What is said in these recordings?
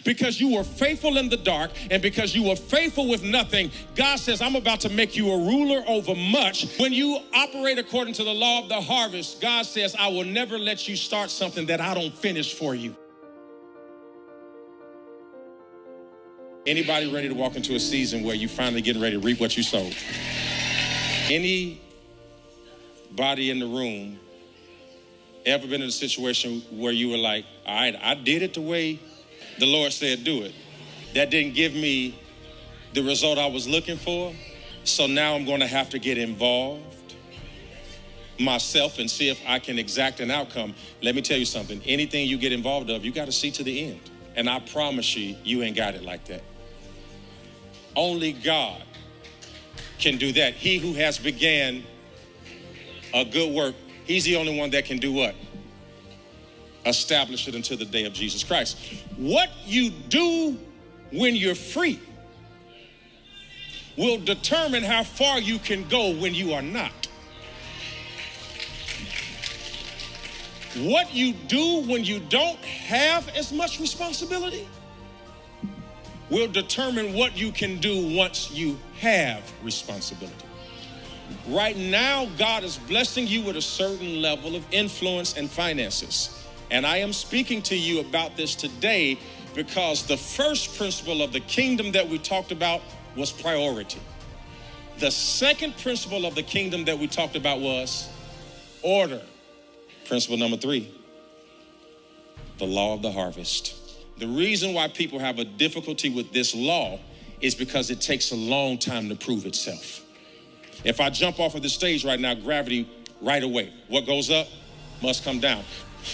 Because you were faithful in the dark and because you were faithful with nothing, God says, I'm about to make you a ruler over much. When you operate according to the law of the harvest, God says, I will never let you start something that I don't finish for you. Anybody ready to walk into a season where you finally getting ready to reap what you sowed? Anybody in the room ever been in a situation where you were like, all right, I did it the way the Lord said do it. That didn't give me the result I was looking for, so now I'm going to have to get involved myself and see if I can exact an outcome. Let me tell you something. Anything you get involved of, you got to see to the end. And I promise you, you ain't got it like that. Only God can do that. He who has began a good work, he's the only one that can do what? Establish it until the day of Jesus Christ. What you do when you're free will determine how far you can go when you are not. What you do when you don't have as much responsibility will determine what you can do once you have responsibility. Right now, God is blessing you with a certain level of influence and finances. And I am speaking to you about this today because the first principle of the kingdom that we talked about was priority. The second principle of the kingdom that we talked about was order. Principle number 3, the law of the harvest. The reason why people have a difficulty with this law is because it takes a long time to prove itself. If I jump off of the stage right now, gravity right away. What goes up must come down.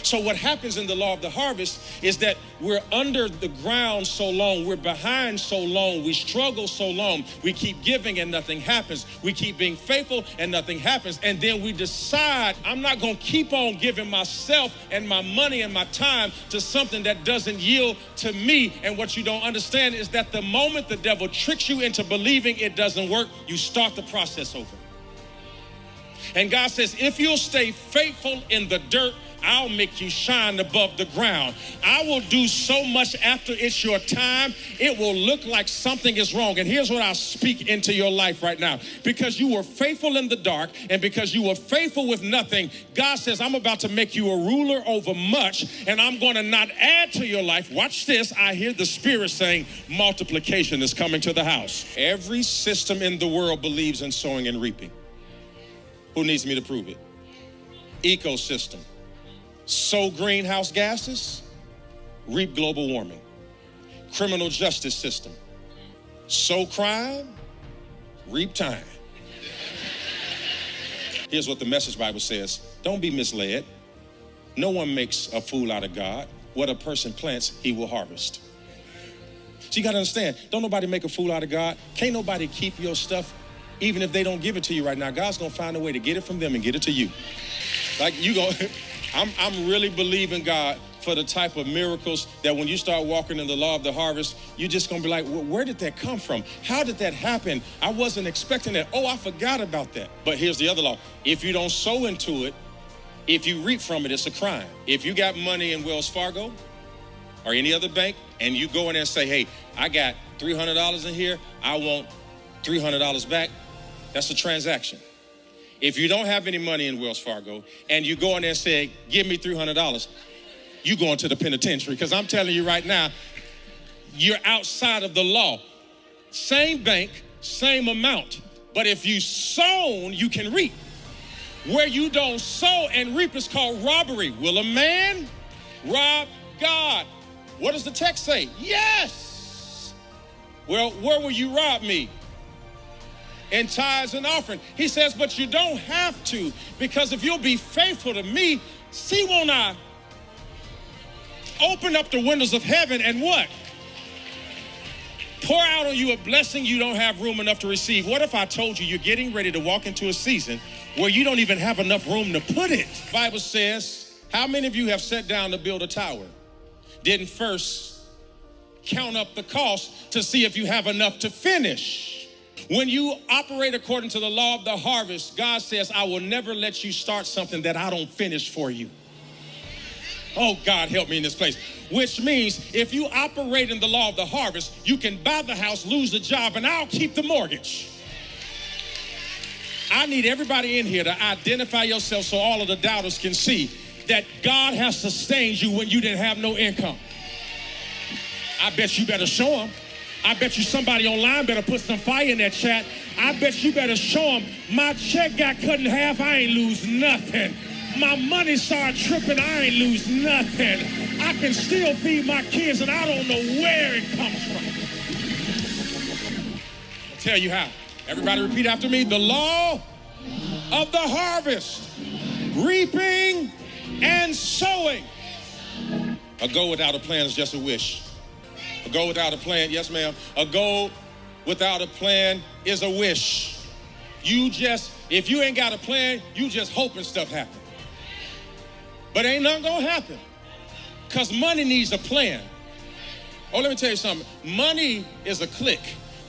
So what happens in the law of the harvest is that we're under the ground so long, we're behind so long, we struggle so long, we keep giving and nothing happens. We keep being faithful and nothing happens. And then we decide, I'm not going to keep on giving myself and my money and my time to something that doesn't yield to me. And what you don't understand is that the moment the devil tricks you into believing it doesn't work, you start the process over. And God says, if you'll stay faithful in the dirt, I'll make you shine above the ground. I will do so much after it's your time, it will look like something is wrong. And here's what I'll speak into your life right now. Because you were faithful in the dark and because you were faithful with nothing, God says, I'm about to make you a ruler over much, and I'm going to not add to your life. Watch this. I hear the Spirit saying multiplication is coming to the house. Every system in the world believes in sowing and reaping. Who needs me to prove it? Ecosystem. Sow greenhouse gases, reap global warming. Criminal justice system. Sow crime, reap time. Here's what the Message Bible says. Don't be misled. No one makes a fool out of God. What a person plants, he will harvest. So you got to understand, don't nobody make a fool out of God. Can't nobody keep your stuff, even if they don't give it to you right now. God's going to find a way to get it from them and get it to you. Like you go... I'm really believing God for the type of miracles that when you start walking in the law of the harvest, you're just going to be like, well, where did that come from? How did that happen? I wasn't expecting that. Oh, I forgot about that. But here's the other law. If you don't sow into it, if you reap from it, it's a crime. If you got money in Wells Fargo or any other bank and you go in there and say, hey, I got $300 in here, I want $300 back, that's a transaction. If you don't have any money in Wells Fargo and you go in there and say, give me $300, you going to the penitentiary. Because I'm telling you right now, you're outside of the law. Same bank, same amount. But if you sown, you can reap. Where you don't sow and reap is called robbery. Will a man rob God? What does the text say? Yes. Well, where will you rob me? In tithes and offering. He says, but you don't have to, because if you'll be faithful to me, see, won't I open up the windows of heaven and what? Pour out on you a blessing you don't have room enough to receive. What if I told you you're getting ready to walk into a season where you don't even have enough room to put it? The Bible says, how many of you have sat down to build a tower? Didn't first count up the cost to see if you have enough to finish? When you operate according to the law of the harvest, God says, I will never let you start something that I don't finish for you. Oh, God, help me in this place. Which means if you operate in the law of the harvest, you can buy the house, lose the job, and I'll keep the mortgage. I need everybody in here to identify yourself so all of the doubters can see that God has sustained you when you didn't have no income. I bet you better show them. I bet you somebody online better put some fire in that chat. I bet you better show them my check got cut in half, I ain't lose nothing. My money started tripping, I ain't lose nothing. I can still feed my kids and I don't know where it comes from. I'll tell you how. Everybody repeat after me. The law of the harvest, reaping and sowing. A goal without a plan is just a wish. A goal without a plan, yes ma'am. A goal without a plan is a wish. If you ain't got a plan, you just hoping stuff happen. But ain't nothing gonna happen because money needs a plan. Oh, let me tell you something. Money is a click.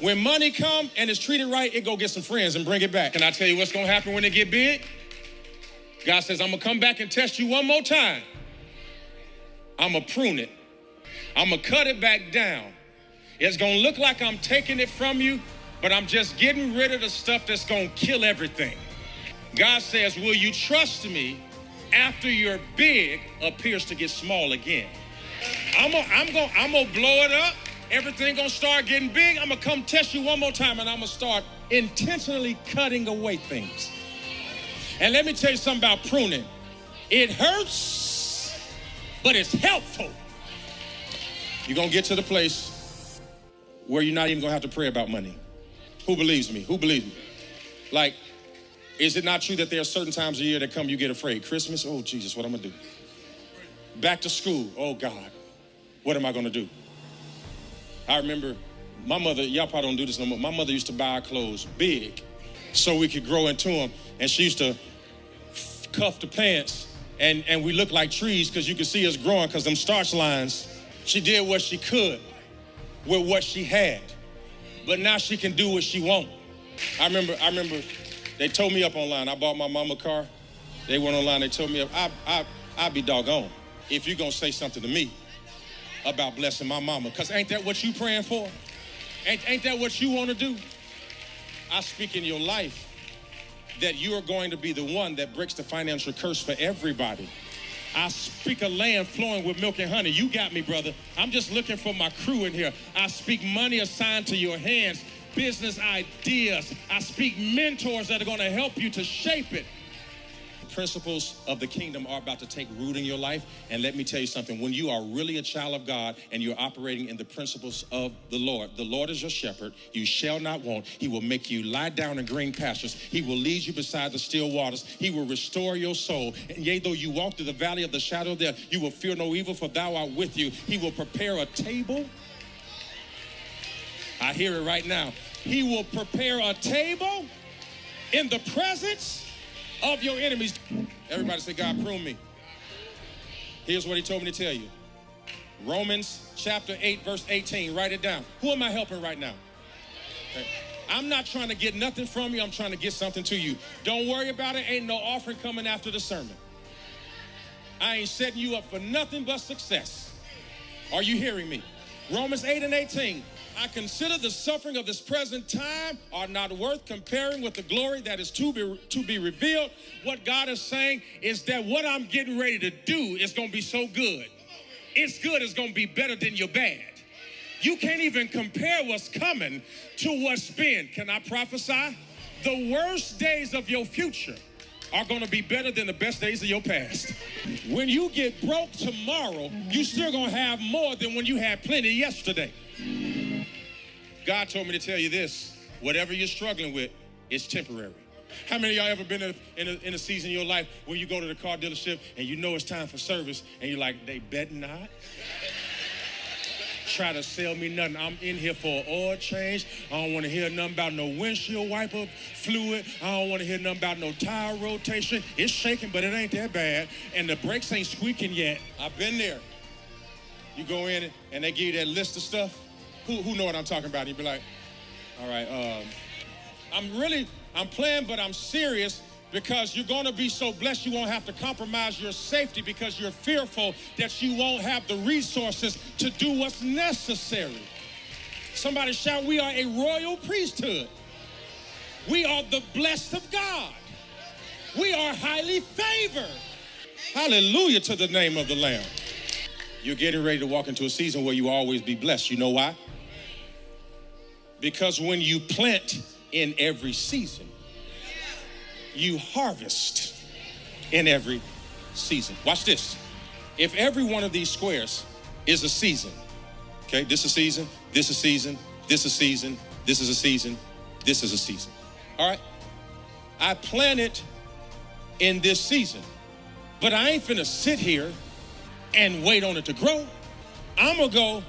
When money come and it's treated right, it go get some friends and bring it back. Can I tell you what's gonna happen when it get big? God says, I'm gonna come back and test you one more time. I'm gonna prune it. I'm gonna cut it back down. It's gonna look like I'm taking it from you, but I'm just getting rid of the stuff that's gonna kill everything. God says, will you trust me after your big appears to get small again? I'm gonna blow it up. Everything gonna start getting big. I'm gonna come test you one more time and I'm gonna start intentionally cutting away things. And let me tell you something about pruning. It hurts, but it's helpful. You're gonna get to the place where you're not even gonna have to pray about money. Who believes me? Who believes me? Like, is it not true that there are certain times a year that come you get afraid? Christmas, oh Jesus, what am I gonna do? Back to school, oh God, what am I gonna do? I remember my mother, y'all probably don't do this no more. My mother used to buy our clothes big so we could grow into them. And she used to cuff the pants and we looked like trees because you could see us growing because them starch lines. She did what she could with what she had, but now she can do what she wants. I remember they told me up online. I bought my mama a car. They went online, they told me up. I'd be doggone if you're gonna say something to me about blessing my mama, because ain't that what you praying for? Ain't that what you want to do? I speak in your life that you are going to be the one that breaks the financial curse for everybody. I speak a land flowing with milk and honey. You got me, brother. I'm just looking for my crew in here. I speak money assigned to your hands, business ideas. I speak mentors that are going to help you to shape it. Principles of the kingdom are about to take root in your life. And let me tell you something, when you are really a child of God and you're operating in the principles of the Lord is your shepherd, you shall not want. He will make you lie down in green pastures. He will lead you beside the still waters. He will restore your soul. And yea, though you walk through the valley of the shadow of death, you will fear no evil, for thou art with you. He will prepare a table. I hear it right now. He will prepare a table in the presence of your enemies. Everybody say, God, prune me. Here's what he told me to tell you. Romans chapter 8, verse 18. Write it down. Who am I helping right now? Okay. I'm not trying to get nothing from you. I'm trying to get something to you. Don't worry about it. Ain't no offering coming after the sermon. I ain't setting you up for nothing but success. Are you hearing me? Romans 8 and 18. I consider the suffering of this present time are not worth comparing with the glory that is to be revealed. What God is saying is that what I'm getting ready to do is going to be so good. It's good. It's going to be better than your bad. You can't even compare what's coming to what's been. Can I prophesy? The worst days of your future are going to be better than the best days of your past. When you get broke tomorrow, you still going to have more than when you had plenty yesterday. God told me to tell you this, whatever you're struggling with, it's temporary. How many of y'all ever been in a season in your life where you go to the car dealership and you know it's time for service and you're like, they bet not try to sell me nothing. I'm in here for an oil change. I don't want to hear nothing about no windshield wiper fluid. I don't want to hear nothing about no tire rotation. It's shaking, but it ain't that bad. And the brakes ain't squeaking yet. I've been there. You go in and they give you that list of stuff. Who know what I'm talking about? You'd be like, all right, I'm playing, but I'm serious. Because you're going to be so blessed you won't have to compromise your safety because you're fearful that you won't have the resources to do what's necessary. Somebody shout, we are a royal priesthood. We are the blessed of God. We are highly favored. Hallelujah to the name of the Lamb. You're getting ready to walk into a season where you will always be blessed. You know why? Because when you plant in every season, you harvest in every season. Watch this. If every one of these squares is a season, okay, this is a season, this is a season, this is a season, this is a season, this is a season. All right? I planted in this season, but I ain't finna sit here and wait on it to grow. I'm gonna go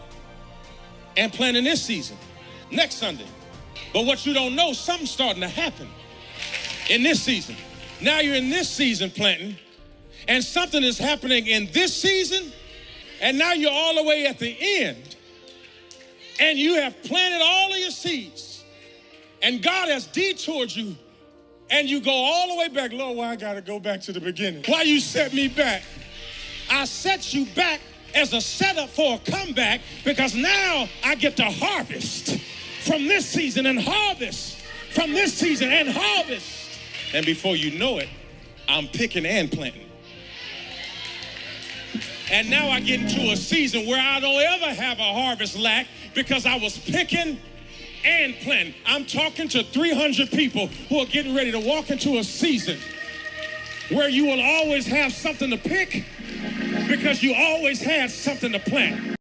and plant in this season, next Sunday. But what you don't know, something's starting to happen in this season. Now you're in this season planting, and something is happening in this season, and now you're all the way at the end, and you have planted all of your seeds, and God has detoured you, and you go all the way back. Lord, why I gotta go back to the beginning? Why you set me back? I set you back as a setup for a comeback because now I get to harvest from this season and harvest from this season and harvest. And before you know it, I'm picking and planting. And now I get into a season where I don't ever have a harvest lack because I was picking and planting. I'm talking to 300 people who are getting ready to walk into a season where you will always have something to pick because you always had something to plant.